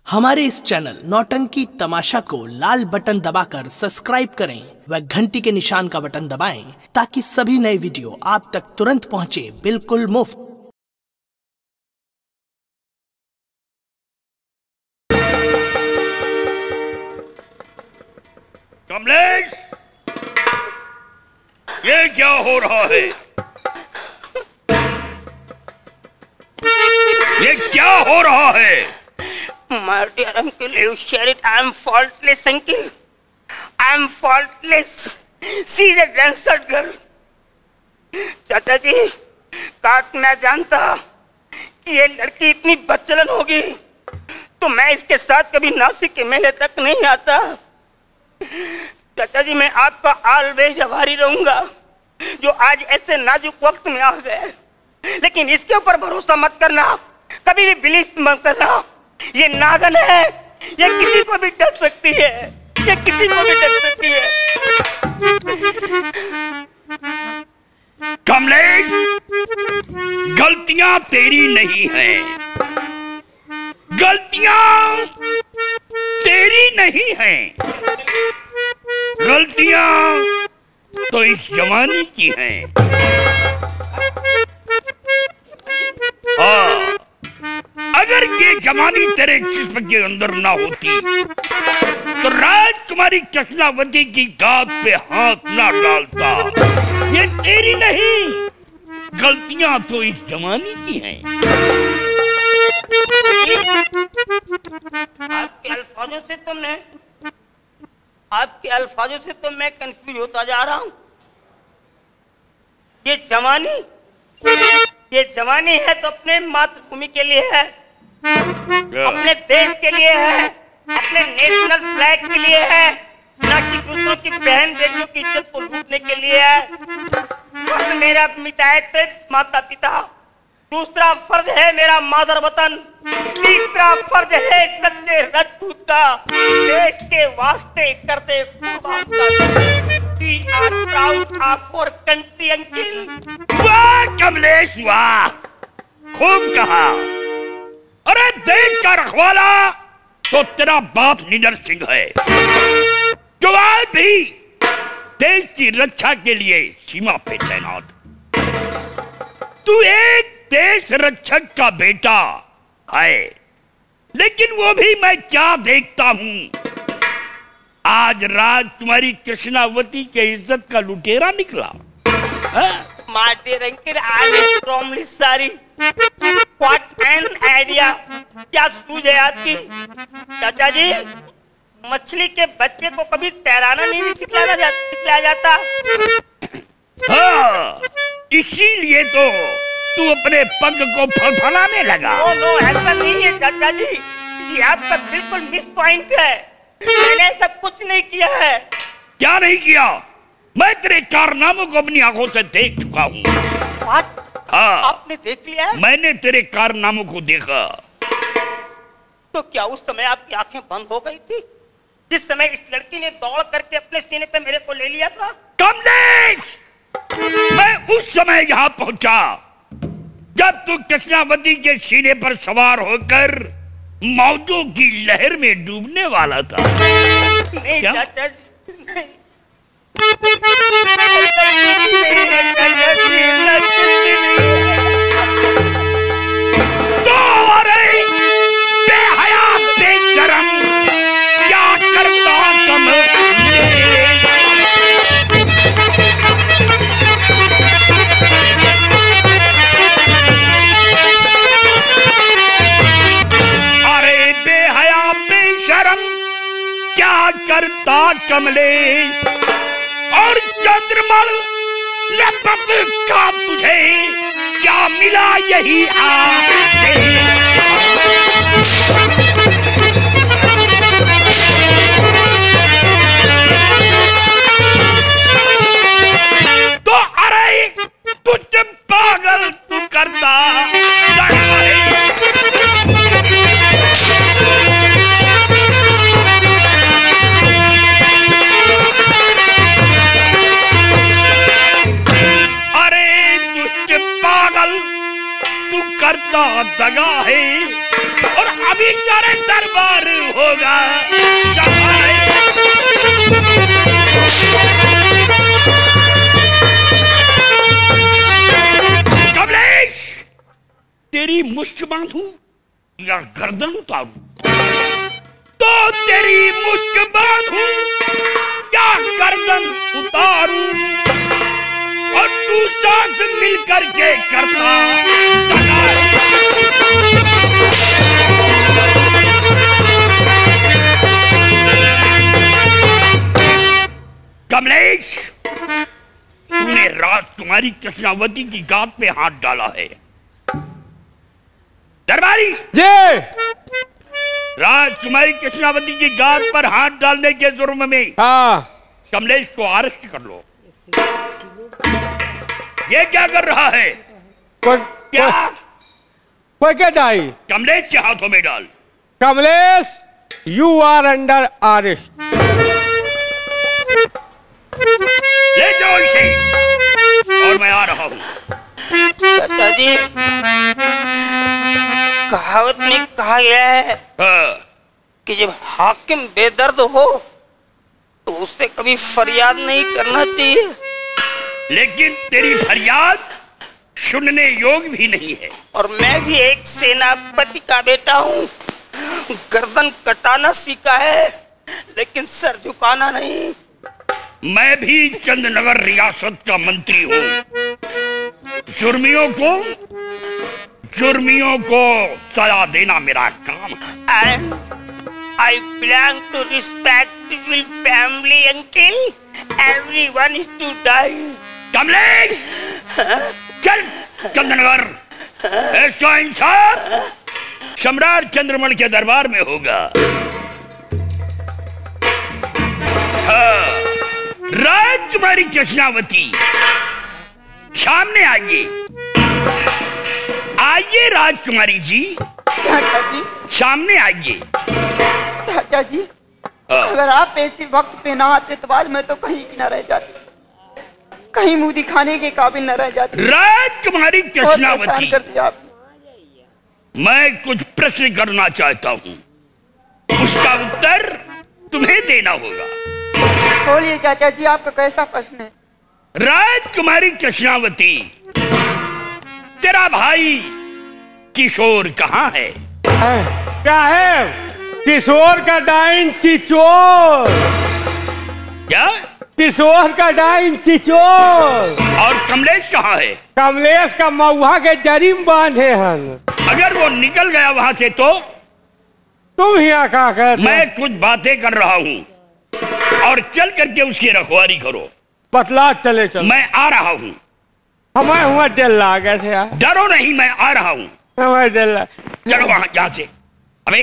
हमारे इस चैनल नौटंकी तमाशा को लाल बटन दबाकर सब्सक्राइब करें व घंटी के निशान का बटन दबाएं ताकि सभी नए वीडियो आप तक तुरंत पहुंचे बिल्कुल मुफ्त। कमलेश, ये क्या हो रहा है? ये क्या हो रहा है? My dear uncle, you share it. I am faultless, uncle. I am faultless. She is a dancer girl. चाचा जी, काश मैं जानता कि ये लड़की इतनी बदचलन होगी तो मैं इसके साथ कभी नासिक के मेले तक नहीं आता। चाचा जी, मैं आपका ऑलवेज आभारी रहूंगा जो आज ऐसे नाजुक वक्त में आ गए, लेकिन इसके ऊपर भरोसा मत करना, कभी भी बिलीव मत करना। ये नागन है, ये किसी को भी डर सकती है, ये किसी को भी डर सकती है। कमलेश, गलतियां तेरी नहीं हैं, गलतियां तेरी नहीं हैं, गलतियां तो इस जमाने की हैं। हाँ, अगर ये जवानी तेरे जिस्म के अंदर ना होती तो राजकुमारी कृष्णावती की गाद पे हाथ ना डालता। ये तेरी नहीं, गलतियां तो इस जमाने की हैं। आपके अल्फाजों से तो मैं कंफ्यूज होता जा रहा हूँ। ये जवानी है तो अपने मातृभूमि के लिए है, अपने देश के लिए है, अपने नेशनल फ्लैग के लिए है, ना कि दूसरों की बहन बेटियों की इज्जत को लूटने के लिए है। फर्ज मेरा मिटाए थे माता पिता, दूसरा फर्ज है मेरा मादर वतन, तीसरा फर्ज है सच्चे राजपूत का देश के वास्ते करते कुर्बान। We are proud of our country, uncle. वाह कमलेश, वाह, खूब कहा। अरे देश का रखवाला तो तेरा बाप निडर सिंह है, जो आज भी देश की रक्षा के लिए सीमा पे तैनात। तू एक देश रक्षक का बेटा है, लेकिन वो भी मैं क्या देखता हूँ, आज राजकुमारी कृष्णावती के इज्जत का लुटेरा निकला। My dear uncle, I am extremely sorry. What an idea! क्या सूझ है आपकी? चाचा जी, मछली के बच्चे को कभी तैराना नहीं सिखलाया जाता। हाँ, इसीलिए तो तू अपने पग को फड़फड़ाने लगा। नो, ऐसा नहीं है चाचा जी, ये आपका बिल्कुल मिस पॉइंट है। मैंने ऐसा कुछ नहीं किया है। क्या नहीं किया? मैं तेरे कारनामों को अपनी आंखों से देख चुका हूँ। हाँ, आपने देख लिया है? मैंने तेरे कारनामों को देखा। तो क्या उस समय आपकी आंखें बंद हो गई थी जिस समय इस लड़की ने दौड़ करके अपने सीने पे मेरे को ले लिया था? कमलेश, मैं उस समय यहाँ पहुंचा जब तू कृष्णावती के सीने पर सवार होकर मौजों की लहर में डूबने वाला था। नहीं चाचा जी, नहीं। तो अरे बेहया बेशरम, क्या करता कमलेश? क्या करता कमलेश? और चंद्रमल लपक का तुझे क्या मिला यही आते? तो अरे तुझ पागल तू करता करता दगा है और अभी तेरे दरबार होगा। कमलेश, तेरी मुष्ठ बांधूं या गर्दन उतारूं? तो तेरी मुष्ठ बांधूं या गर्दन उतारूं? और तू साथ मिलकर के करता कमलेश, तूने राजकुमारी कृष्णावती की गात पे हाथ डाला है। दरबारी जी, राजकुमारी कृष्णावती की गात पर हाथ डालने के जुर्म में हाँ, कमलेश को अरेस्ट कर लो। ये क्या कर रहा है? क्या कोई क्या डाई? कमलेश के हाथों में डाल। Kamlesh, you are under arrest. ले जाओ इसे, और मैं आ रहा हूं। चाचा जी, कहावत में कहा गया है कि जब हाकिम बेदर्द हो तो उससे कभी फरियाद नहीं करना चाहिए। लेकिन तेरी फरियाद सुनने योग्य भी नहीं है। और मैं भी एक सेनापति का बेटा हूँ। गर्दन कटाना सीखा है, लेकिन सर झुकाना नहीं। मैं भी चंद्रनगर रियासत का मंत्री हूँ। जुर्मियों को सजा देना मेरा काम है। I belong to respectable family, uncle. Everyone is to die. Kamlesh, चल चंद्रनगर। ऐसा इंसाफ सम्राट चंद्रमल के दरबार में होगा। हाँ, राजकुमारी कृष्णावती, सामने आइए। आइए राजकुमारी जी, चाचा जी, सामने आइए। चाचा जी, अगर आप ऐसे वक्त पे ना आते तो आज मैं तो कहीं की न रह जाती, कहीं मुंह दिखाने के काबिल न रह जाती। राजकुमारी कृष्णावती, कर दिया आपने। मैं कुछ प्रश्न करना चाहता हूँ, उसका उत्तर तुम्हें देना होगा। बोलिए चाचा जी, आपका कैसा प्रश्न है? राजकुमारी कृष्णावती, तेरा भाई किशोर कहाँ है? क्या है? किशोर का डाइन चिचोर। क्या? किशोर का डाइन चिचोर। और कमलेश कहाँ है? कमलेश का मऊहा के जरीम बांधे हैं। अगर वो निकल गया वहां से तो तुम यहाँ क्या कहते? मैं कुछ बातें कर रहा हूँ और चल करके उसकी रखवाली करो। बतला चले चलो। मैं आ रहा हूँ। हमें हुआ दिल लागे थे यार। डरो नहीं, मैं आ रहा हूँ। हमें दिल चलो वहां, यहाँ से। अबे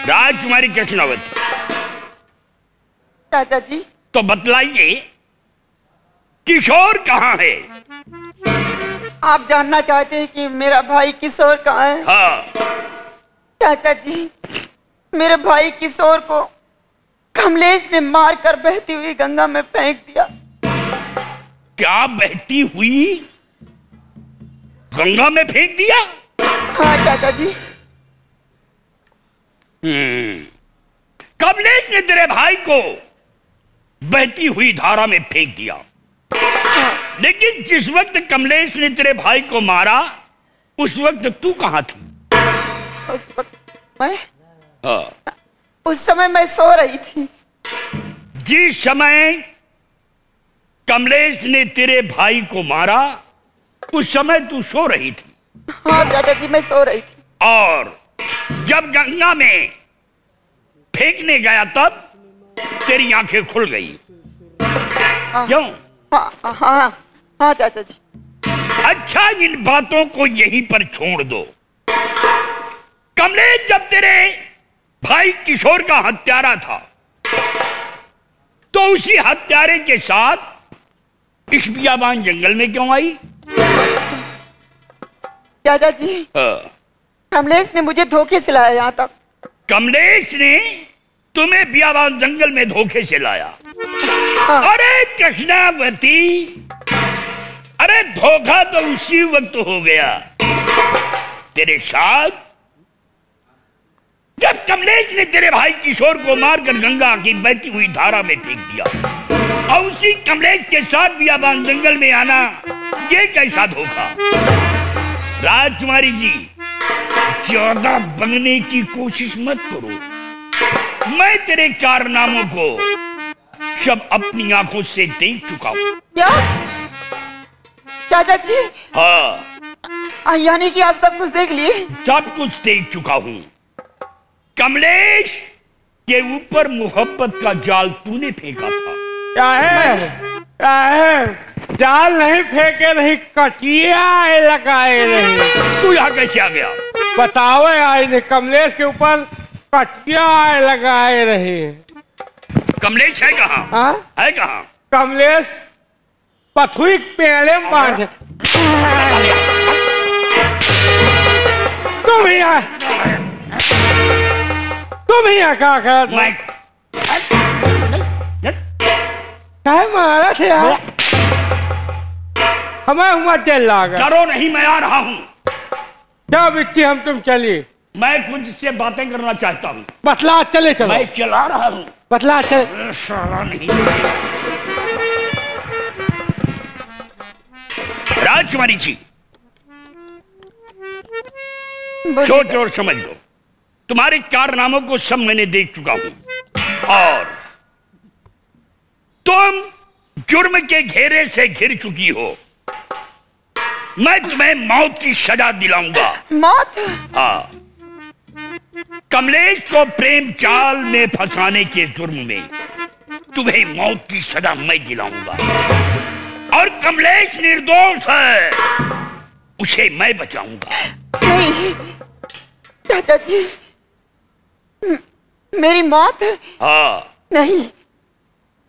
राजकुमारी कृष्णावती, चाचा जी, तो बतलाइए किशोर कहाँ है? आप जानना चाहते हैं कि मेरा भाई किशोर कहाँ है? हाँ। चाचा जी, मेरे भाई किशोर को कमलेश ने मारकर बहती हुई गंगा में फेंक दिया। क्या बहती हुई गंगा में फेंक दिया? हाँ चाचा जी। कमलेश ने तेरे भाई को बहती हुई धारा में फेंक दिया। लेकिन जिस वक्त कमलेश ने तेरे भाई को मारा उस वक्त तू कहाँ थी? उस वक्त मैं हाँ। उस समय मैं सो रही थी। जिस समय कमलेश ने तेरे भाई को मारा उस समय तू सो रही थी। हाँ चाचा जी, मैं सो रही थी। और जब गंगा में फेंकने गया तब तेरी आंखें खुल गई। क्यों? हाँ हाँ हाँ चाचा जी। अच्छा, इन बातों को यहीं पर छोड़ दो। कमलेश जब तेरे भाई किशोर का हत्यारा था तो उसी हत्यारे के साथ इस बियाबान जंगल में क्यों आई? चाचा जी, कमलेश ने मुझे धोखे से लाया यहाँ तक। कमलेश ने तुम्हें बियाबान जंगल में धोखे से लाया? हाँ। अरे कृष्णावती, अरे धोखा तो उसी वक्त हो गया तेरे साथ जब कमलेश ने तेरे भाई किशोर को मारकर गंगा की बहती हुई धारा में फेंक दिया और उसी कमलेश के साथ बियाबान जंगल में आना, ये कैसा धोखा। राजकुमारी जी, ज्यादा बनने की कोशिश मत करो। मैं तेरे कारनामों को सब अपनी आंखों से देख चुका हूँ। क्या चाचा जी? हाँ, यानी कि आप सब कुछ देख लिए? सब कुछ देख चुका हूँ। कमलेश के ऊपर मोहब्बत का जाल तूने फेंका था। क्या है? जाल नहीं फेंके, नहीं कटिया लगाए नहीं। तू यहाँ कैसे आ गया? बताओ आई ने कमलेश के ऊपर कटिया लगाए रहे। कमलेश है कहाँ? हाँ? है कहाँ? कमलेश पथुई पेड़े में बांधे। तुम ही क्या कर? मैं क्या मारा थे यार? हमें हुआ तेल लागा। डरो नहीं, मैं आ रहा हूँ। क्या बिट्टी हम तुम चलिए। मैं कुछ से बातें करना चाहता हूँ। बतला चले चलो। मैं चला रहा हूँ। बतला चले। साला नहीं। राजकुमारी जी, सोच और समझ लो, तुम्हारे कारनामों को सब मैंने देख चुका हूं और तुम जुर्म के घेरे से घिर चुकी हो। मैं तुम्हें मौत की सजा दिलाऊंगा। मौत? हाँ, कमलेश को प्रेम जाल में फंसाने के जुर्म में तुम्हें मौत की सजा मैं दिलाऊंगा और कमलेश निर्दोष है, उसे मैं बचाऊंगा। नहीं चाचा जी, मेरी मौत? हाँ। नहीं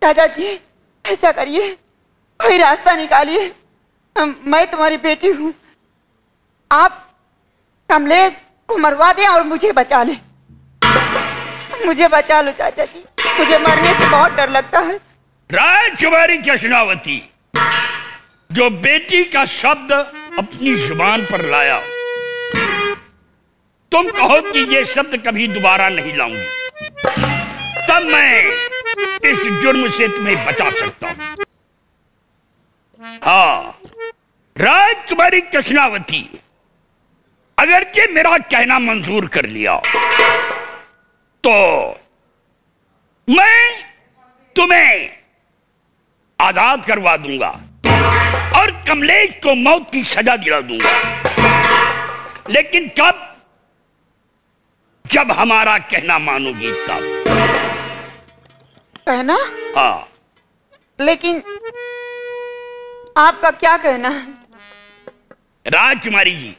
चाचा जी, ऐसा करिए, कोई रास्ता निकालिए। मैं तुम्हारी बेटी हूँ, आप कमलेश को मरवा दें और मुझे बचा लें। मुझे बचा लो चाचा जी, मुझे मरने से बहुत डर लगता है। राजकुमारी कृष्णावती, जो बेटी का शब्द अपनी जुबान पर लाया, तुम कहो कि ये शब्द कभी दोबारा नहीं लाऊंगी, तब मैं इस जुर्म से तुम्हें बचा सकता हूं। हाँ, राजकुमारी कृष्णावती, अगरचे मेरा कहना मंजूर कर लिया तो मैं तुम्हें आजाद करवा दूंगा और कमलेश को मौत की सजा दिला दूंगा। लेकिन कब? जब हमारा कहना मानोगी तब। कहना? हाँ। लेकिन आपका क्या कहना है? राजकुमारी जी,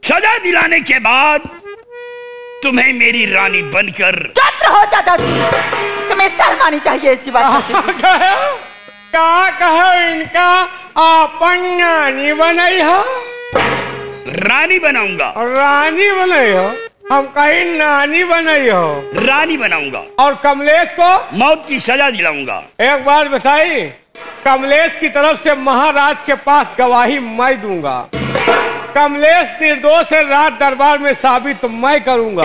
सजा दिलाने के बाद तुम्हें मेरी रानी बनकर। चुप रहो चाचा जी, तुम्हें शर्म आनी चाहिए ऐसी बात। क्या कहो इनका आपन रानी बनाई हो? रानी बनाऊंगा। रानी बनाई हो? हम कहीं नानी बनाई हो। रानी बनाऊंगा और कमलेश को मौत की सजा दिलाऊंगा। एक बात बताई, कमलेश की तरफ से महाराज के पास गवाही मैं दूंगा। कमलेश निर्दोष है, रात दरबार में साबित मैं करूंगा।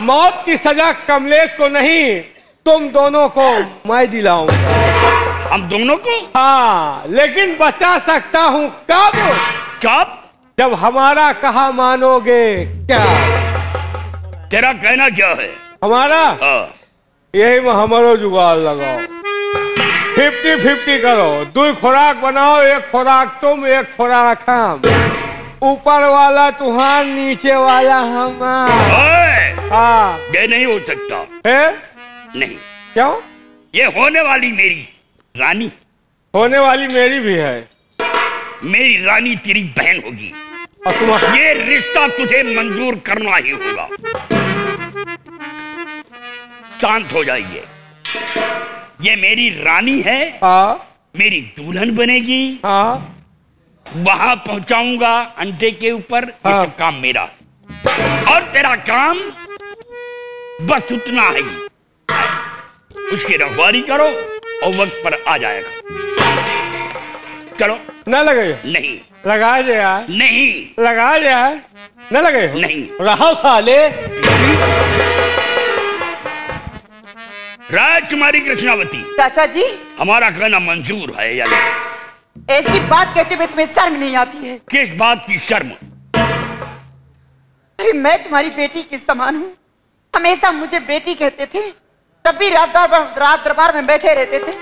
मौत की सजा कमलेश को नहीं, तुम दोनों को मैं दिलाऊंगा। हम दोनों को? हाँ, लेकिन बचा सकता हूँ कब? कब? जब हमारा कहा मानोगे। क्या तेरा कहना क्या है? हमारा? हाँ। यही में हमारो जुगाड़ लगाओ, 50-50 करो, 2 खुराक बनाओ, 1 खुराक तुम, 1 खुराक हम। ऊपर वाला तुहार, नीचे वाला हमार। हाँ। ये नहीं हो सकता है? नहीं। क्यों? ये होने वाली मेरी रानी। होने वाली मेरी भी है। मेरी रानी तेरी बहन होगी और तुम? ये रिश्ता तुझे मंजूर करना ही होगा। शांत हो जाइए। ये मेरी रानी है। हाँ। मेरी दुल्हन बनेगी। हाँ। वहां पहुंचाऊंगा अंडे के ऊपर। हाँ। ये सब काम मेरा और तेरा काम बस उतना है, उसकी रखवाली करो और वक्त पर आ जाएगा। चलो। ना लगे? नहीं। लगा दे यार। नहीं लगा दे यार। न लगे हो? नहीं। रहा साले। राजकुमारी कृष्णावती, चाचा जी हमारा कहना मंजूर है या नहीं? ऐसी बात कहते हुए तुम्हें शर्म नहीं आती है? किस बात की शर्म? अरे मैं तुम्हारी बेटी के समान हूँ, हमेशा मुझे बेटी कहते थे, तब भी रात दरबार में बैठे रहते थे।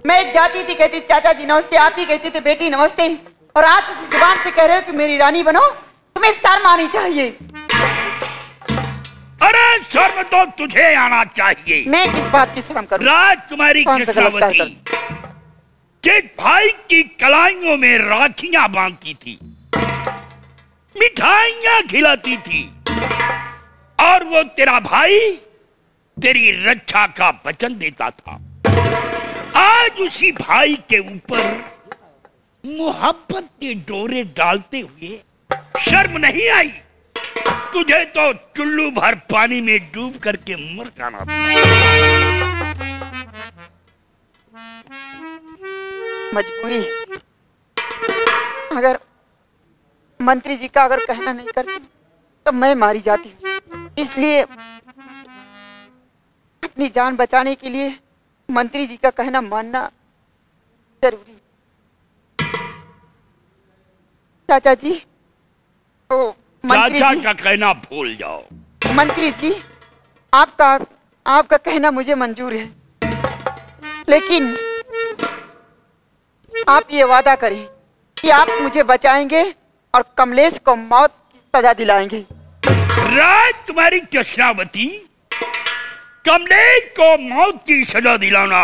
मैं जाती थी कहती चाचा जी नमस्ते, आप ही कहते थे बेटी नमस्ते, और आज इस जुबान से कह रहे हो कि मेरी रानी बनो। तुम्हें शर्म आनी चाहिए। अरे शर्म तो तुझे आना चाहिए। मैं किस बात की शर्म करूं? राजकुमारी कौन सा गलत कृष्णावती कार्य जिस भाई की कलाइयों में राखियां बांधती थी, मिठाइयां खिलाती थी, और वो तेरा भाई तेरी रक्षा का वचन देता था, आज उसी भाई के ऊपर मोहब्बत के डोरे डालते हुए शर्म नहीं आई? तुझे तो चुल्लू भर पानी में डूब करके मर जाना था। मजबूरी, अगर मंत्री जी का अगर कहना नहीं करती तो मैं मारी जाती हूँ, इसलिए अपनी जान बचाने के लिए मंत्री जी का कहना मानना जरूरी। चाचा जी, ओ मंत्री चाचा जी, का कहना भूल जाओ। मंत्री जी, आपका कहना मुझे मंजूर है, लेकिन आप ये वादा करें कि आप मुझे बचाएंगे और कमलेश को मौत की सजा दिलाएंगे। राजकुमारी कृष्णावती, कमलेश को मौत की सजा दिलाना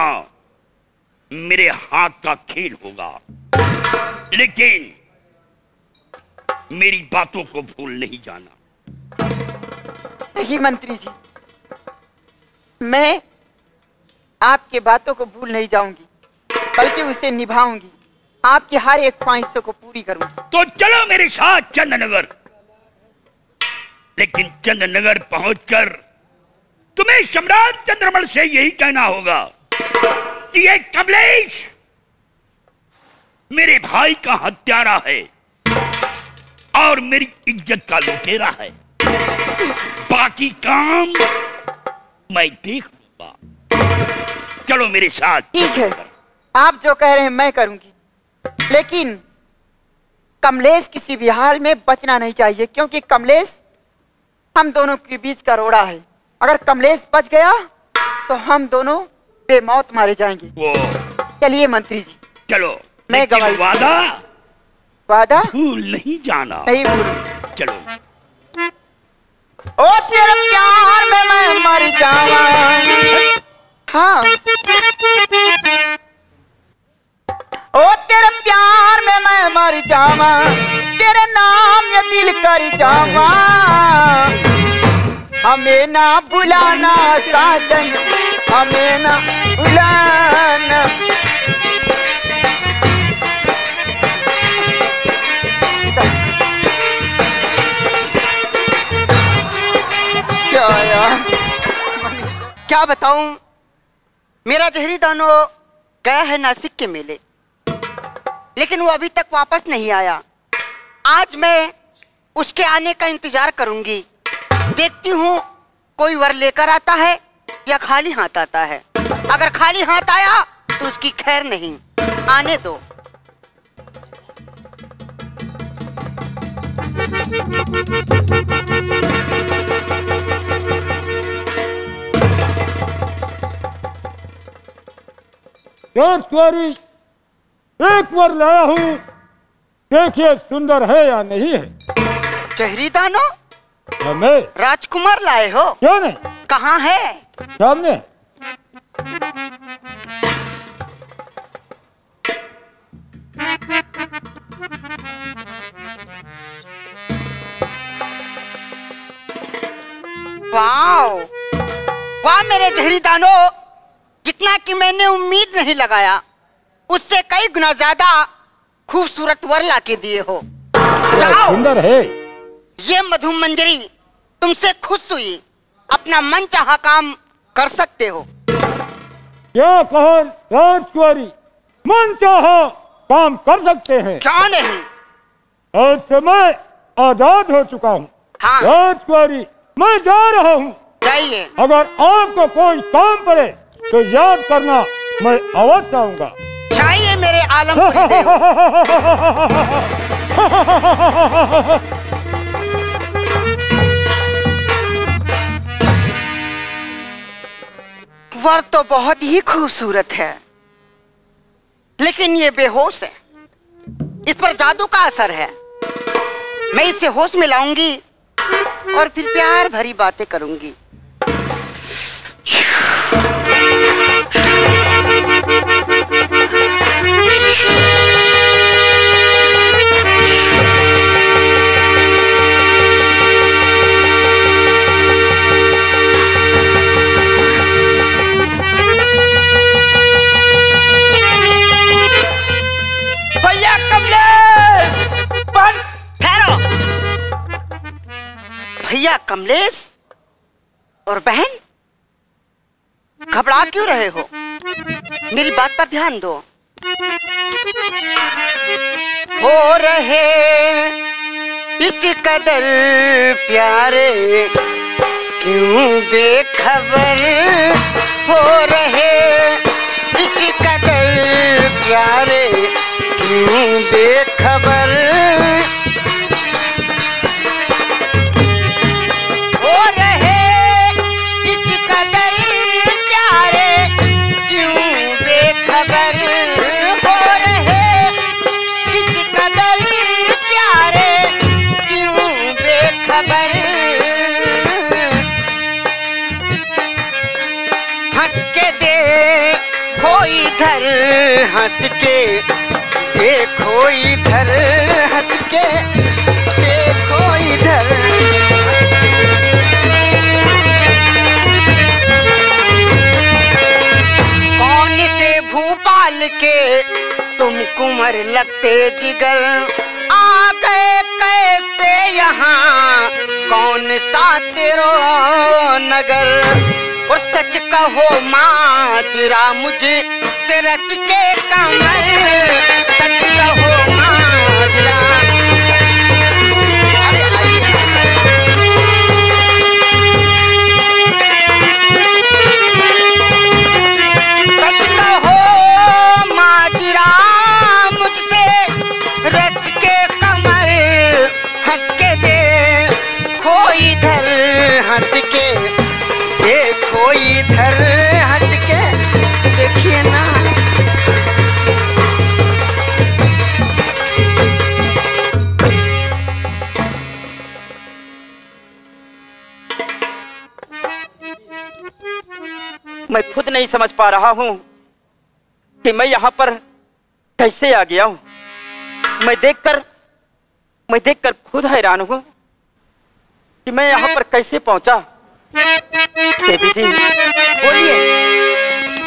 मेरे हाथ का खेल होगा, लेकिन मेरी बातों को भूल नहीं जाना। नहीं मंत्री जी, मैं आपकी बातों को भूल नहीं जाऊंगी, बल्कि उसे निभाऊंगी, आपकी हर एक ख्वाहिशों को पूरी करूंगी। तो चलो मेरे साथ चंद्रनगर, लेकिन चंद्रनगर पहुंचकर तुम्हें सम्राट चंद्रमल से यही कहना होगा कि ये कमलेश मेरे भाई का हत्यारा है और मेरी इज्जत का लुटेरा है। बाकी काम मैं देख लूंगा। चलो मेरे साथ। ठीक है, आप जो कह रहे हैं मैं करूंगी, लेकिन कमलेश किसी भी हाल में बचना नहीं चाहिए, क्योंकि कमलेश हम दोनों के बीच का रोड़ा है। अगर कमलेश बच गया तो हम दोनों बेमौत मारे जाएंगे। वो चलिए मंत्री जी, चलो। मैं लेकिन गवाही वादा भूल नहीं जाना। नहीं भूल। चलो। ओ तेरे प्यार में मैं मर जावा, हाँ, ओ तेरे प्यार में मैं मर जावा, तेरे नाम ये दिल कर जावा, हमें ना बुलाना साजन, हमें ना बुलाना। क्या बताऊं, मेरा जहरी दानो गया है नासिक के मेले, लेकिन वो अभी तक वापस नहीं आया। आज मैं उसके आने का इंतजार करूंगी, देखती हूँ कोई वर लेकर आता है या खाली हाथ आता है। अगर खाली हाथ आया तो उसकी खैर नहीं, आने दो। राजकुमारी, एक बार लाया हूँ, देखिए सुंदर है या नहीं है। जहरी दानो, हमें राजकुमार लाए हो? क्यों नहीं? कहाँ है? सामने। वाओ, वाह मेरे जहरी दानो, जितना कि मैंने उम्मीद नहीं लगाया उससे कई गुना ज्यादा खूबसूरत वर ला के दिए हो। जाओ। सुंदर है। ये मधु मंजरी तुमसे खुश हुई, अपना मन चाहा काम कर सकते हो। क्या कहा राजकुमारी, मन चाहा काम कर सकते हैं। क्या नहीं, आज से मैं आजाद हो चुका हूँ। हाँ। राजकुमारी, मैं जा रहा हूँ। जाइए। अगर आपको कोई काम पड़े तो याद करना, मैं अवश्य आऊंगा। जाइए मेरे आलमपुरी देव। वर तो बहुत ही खूबसूरत है, लेकिन ये बेहोश है। इस पर जादू का असर है। मैं इसे होश में लाऊंगी और फिर प्यार भरी बातें करूंगी। भैया कमलेश, ठहरो। भैया कमलेश और बहन, घबरा क्यों रहे हो? मेरी बात पर ध्यान दो। हो रहे इस कदर प्यारे, क्यों बेखबर हो रहे इस कदर प्यारे, क्यों बेखबर हो रहे इस कदर प्यारे, क्यों बेखबर हो रहे इस कदर प्यारे, क्यों बेखबर। हंस के देखो इधर, हंस के देखो इधर, हंस के देखो इधर। कौन से भूपाल के तुम कुंवर लगते जिगर, आ गए कैसे यहाँ, कौन सा तेरो नगर। और सच कहो माजरा मुझे से रच के कमर, सच कहो माजरा। अरे सच कहो माजरा मुझसे रच के कमर, हंस के देखो इधर, हंस के देखो इधर, हंस के देखिए ना। मैं खुद नहीं समझ पा रहा हूँ कि मैं यहाँ पर कैसे आ गया हूँ। मैं देखकर खुद हैरान हूँ कि मैं यहाँ पर कैसे पहुंचा। देवी जी बोलिए।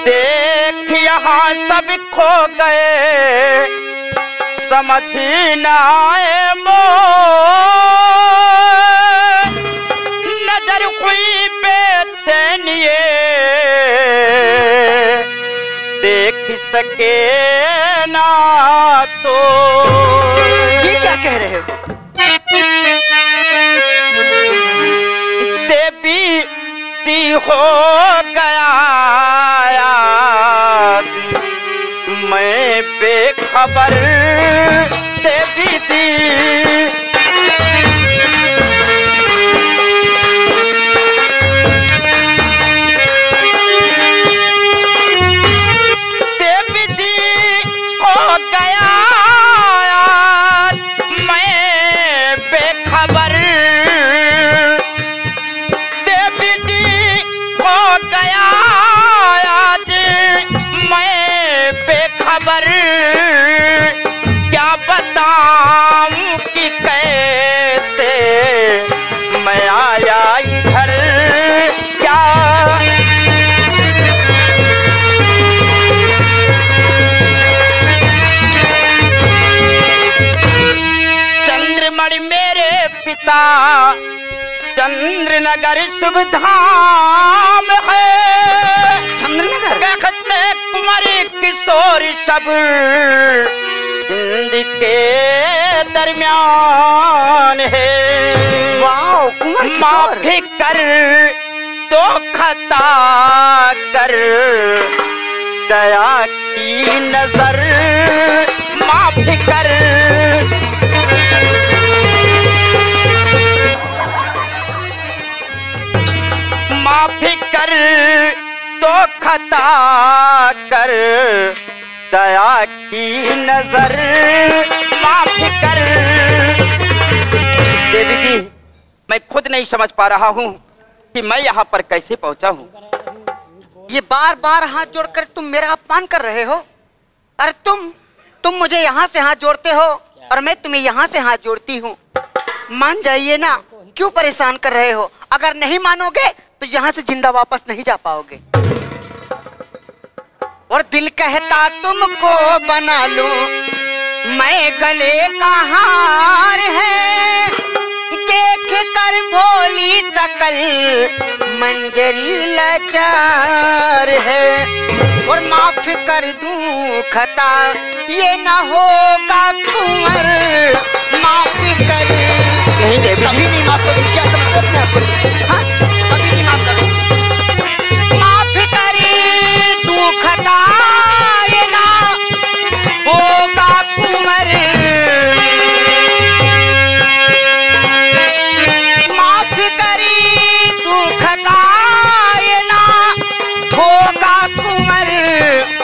देख यहाँ सब खो गए, समझ न आए मोर, नजर हुई बेचैनिए, देख सके ना तो। ये क्या कह रहे हो? देवी ती हो गया मैं बेखबर, देवी ती देवी ती हो गया मैं बेखबर, देवी ती हो गया मैं बेखबर। क्या बताऊं कि कैसे मैं आया इधर, क्या चंद्रमणि मेरे पिता, चंद्रनगर शुभ धाम है। चंद्रनगर कहते कुंवर किशोर सब हिंद के दरमियान है। वाओ कुंवर किशोर। माफी कर दो खता कर दया की नजर माफी कर। माफी कर दो खता कर दया की नजर माफी कर। देवी जी, मैं खुद नहीं समझ पा रहा हूँ कि मैं यहाँ पर कैसे पहुँचा हूँ। ये बार बार हाथ जोड़कर तुम मेरा अपमान कर रहे हो। अरे तुम मुझे यहाँ से हाथ जोड़ते हो और मैं तुम्हें यहाँ से हाथ जोड़ती हूँ। मान जाइए ना, क्यों परेशान कर रहे हो? अगर नहीं मानोगे तो यहाँ से जिंदा वापस नहीं जा पाओगे। और दिल कहता तुमको बना लूं मैं गले का हार है, देख कर भोली सकल मंजरी लाचार है। और माफ कर दूं खता ये ना होगा कुंवर, माफ कर। कभी नहीं माफ करूं, क्या समझते अपने आप को? हाँ, कभी नहीं माफ करूं। माफ कर दूं खता ये ना होगा कुंवर, माफ करी तू खता ये ना होगा कुंवर।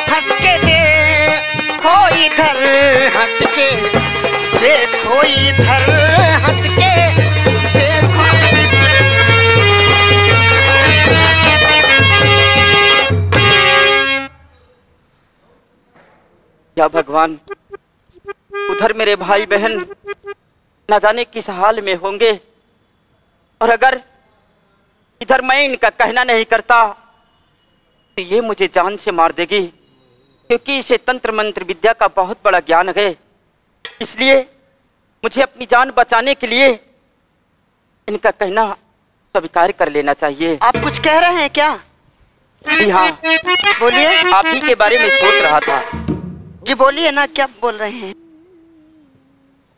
हंस के देखो इधर हंस के देखो इधर हंस के देखो। या भगवान, उधर मेरे भाई बहन न जाने किस हाल में होंगे, और अगर इधर मैं इनका कहना नहीं करता तो ये मुझे जान से मार देगी, क्योंकि इसे तंत्र मंत्र विद्या का बहुत बड़ा ज्ञान है। इसलिए मुझे अपनी जान बचाने के लिए इनका कहना स्वीकार कर लेना चाहिए। आप कुछ कह रहे हैं क्या? जी हाँ, बोलिए। आप ही के बारे में सोच रहा था। जी बोलिए ना, क्या बोल रहे हैं?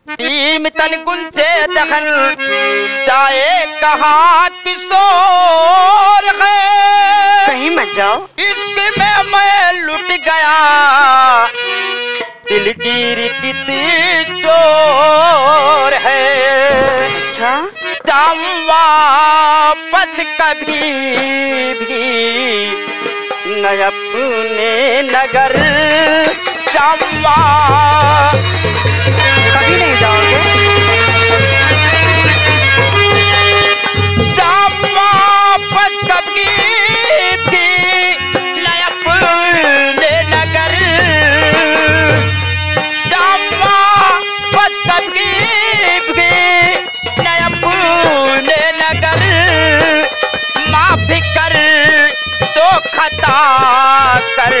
टीम तन गुंजे दखन जाए कहाँ किशोर है, कहीं मत जाओ। इसके में मैं लुट गया दिलगीर चित चोर है। अच्छा, जाम वापस कभी भी न अपने नगर, जाऊंगा कभी नहीं जाओगे। जाऊंगा बस कभी भी न अपने नगर, जाऊंगा बस कभी भी न अपने नगर। माफी कर तो खता कर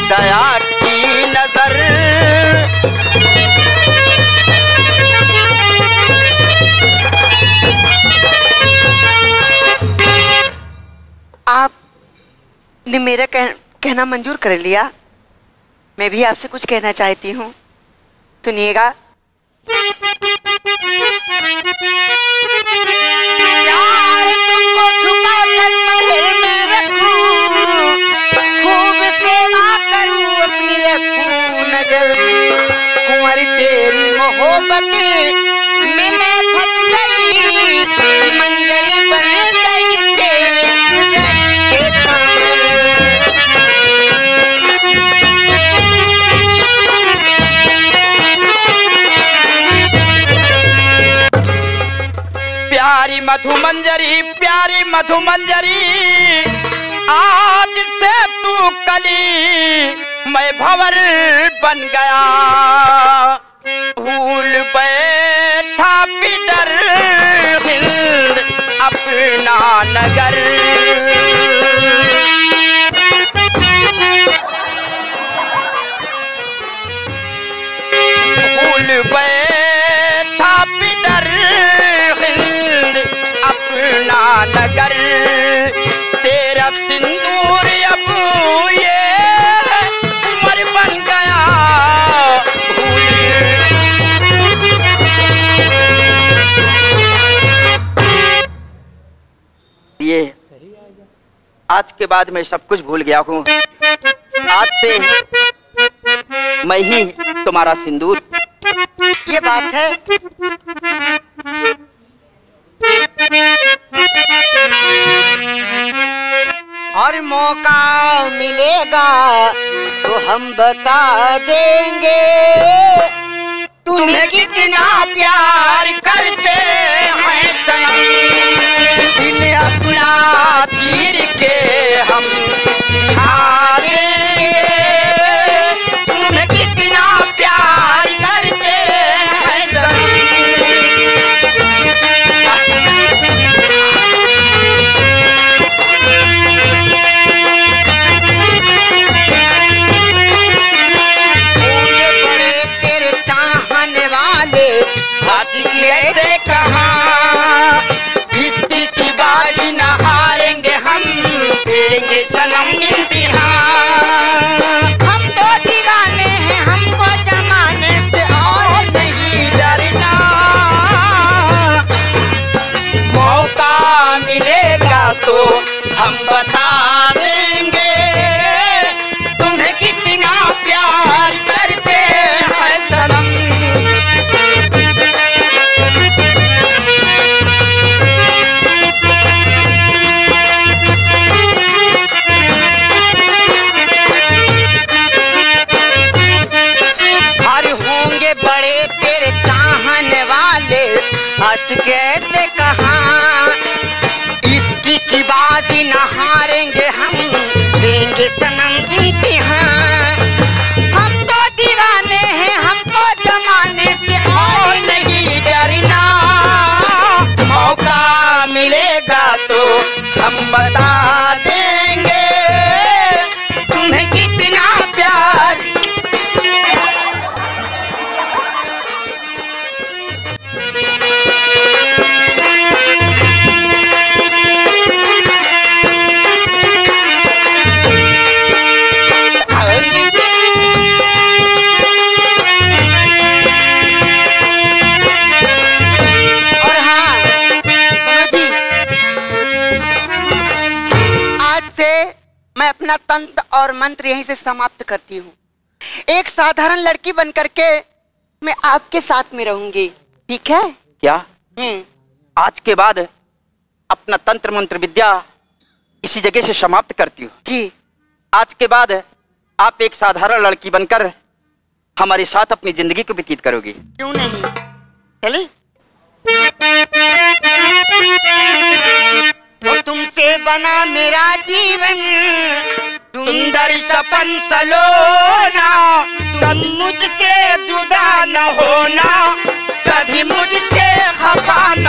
दया की नजर। आपने मेरा कहना मंजूर कर लिया। मैं भी आपसे कुछ कहना चाहती हूँ, सुनिएगा। यार तुमको छुपा कर महल में रखूं, खूब सेवा करूं अपनी रखूं नजर। कुंवर तेरी मोहब्बत में मैं फंस गई, मंजरी बन गई तेरे रंग के कमर। प्यारी मधुमंजरी, प्यारी मधुमंजरी, आज से तू कली मैं भंवर बन गया। भूल बैठा पिदर हिंद अपना नगर। भूल बैठा पिदर हिंद अपना नगर। तेरा सिंदूर अब ये उमर बन गया, आज के बाद मैं सब कुछ भूल गया हूँ। आज से मैं ही तुम्हारा सिंदूर। ये बात है। और मौका मिलेगा तो हम बता देंगे तुम्हें कितना प्यार करते हैं सनम। दिल अपना चीर के हम दिखा देंगे तुम्हें कितना प्यार करते हैं सनम। ऐसे कहा इसकी की बाजी न हारेंगे हम, देंगे सनम इम्तिहान। हम तो दीवाने हैं, हमको जमाने से और नहीं डरना। मौका मिलेगा तो हम बता देंगे तुम्हें कितना प्यार करते हैं सनम। कैसे कहा इसकी की बाजी न हारेंगे हम, देंगे सनम इम्तिहान। हम तो दीवाने हैं, हमको जमाने से और नहीं डरना। मौका मिलेगा तो हम बता देंगे तुम्हें कितना प्यार। मैं अपना तंत्र और मंत्र यहीं से समाप्त करती हूँ। एक साधारण लड़की बनकर के मैं आपके साथ में रहूंगी, ठीक है? क्या? आज के बाद अपना तंत्र मंत्र विद्या इसी जगह से समाप्त करती हूँ जी। आज के बाद आप एक साधारण लड़की बनकर हमारे साथ अपनी जिंदगी को व्यतीत करोगी। क्यों नहीं, चले? और तुमसे बना मेरा जीवन सुंदर सपन सलोना, तुम मुझसे जुदा न होना, कभी मुझसे खफा न